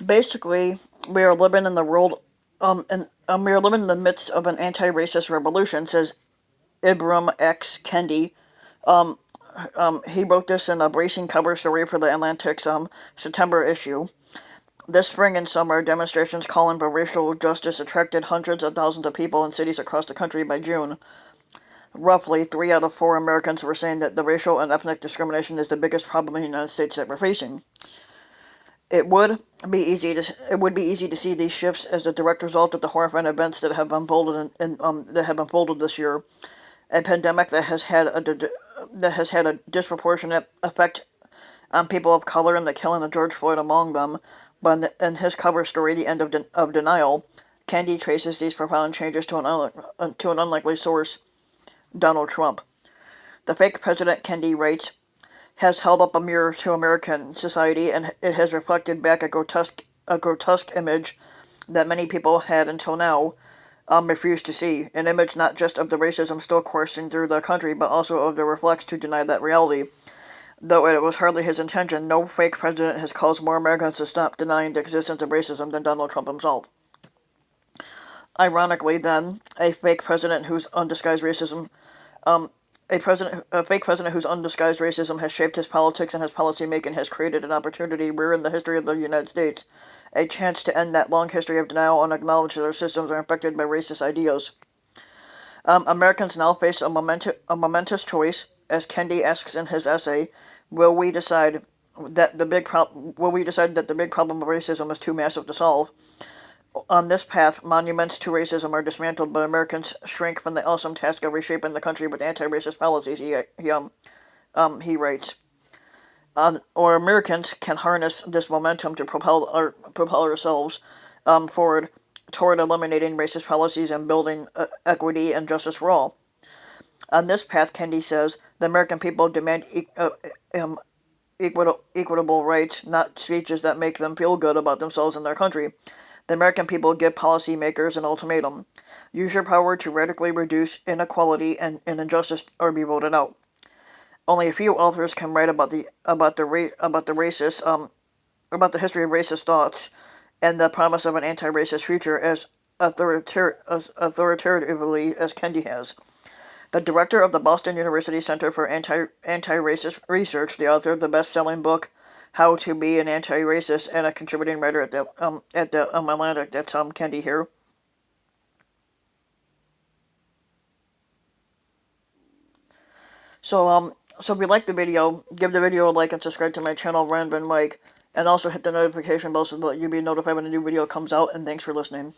Basically, we are living in the world, and we are living in the midst of an anti-racist revolution, says Ibram X. Kendi. Um, he wrote this in a bracing cover story for the Atlantic's September issue. This spring and summer, demonstrations calling for racial justice attracted hundreds of thousands of people in cities across the country. By June, roughly 3 out of 4 Americans were saying that the racial and ethnic discrimination is the biggest problem in the United States that we're facing. It would be easy to see these shifts as the direct result of the horrifying events that have unfolded this year. A pandemic that has had a disproportionate effect on people of color and the killing of George Floyd among them. But in his cover story, The End of Denial, Candy traces these profound changes to an unlikely source, Donald Trump. The fake president, Candy writes, has held up a mirror to American society, and it has reflected back a grotesque image that many people had until now refused to see. An image not just of the racism still coursing through the country, but also of the reflex to deny that reality. Though it was hardly his intention, no fake president has caused more Americans to stop denying the existence of racism than Donald Trump himself. Ironically, then, um, a fake president whose undisguised racism has shaped his politics and his policymaking has created an opportunity rare in the history of the United States, a chance to end that long history of denial and acknowledge that our systems are infected by racist ideas. Americans now face a momentous choice, as Kendi asks in his essay. Will we decide will we decide that the big problem of racism is too massive to solve? On this path, monuments to racism are dismantled, but Americans shrink from the awesome task of reshaping the country with anti-racist policies. He writes, or Americans can harness this momentum to propel ourselves forward toward eliminating racist policies and building equity and justice for all. On this path, Kendi says, the American people demand equitable rights, not speeches that make them feel good about themselves and their country. The American people give policymakers an ultimatum: use your power to radically reduce inequality and injustice, or be voted out. Only a few authors can write about the history of racist thoughts and the promise of an anti-racist future as authoritatively as Kendi has. The director of the Boston University Center for Anti-Racist Research, the author of the best-selling book How to Be an Anti-Racist, and a contributing writer at the Atlantic. That's Kendi here. So if you like the video, give the video a like and subscribe to my channel, Random Mike, and also hit the notification bell so that you'll be notified when a new video comes out. And thanks for listening.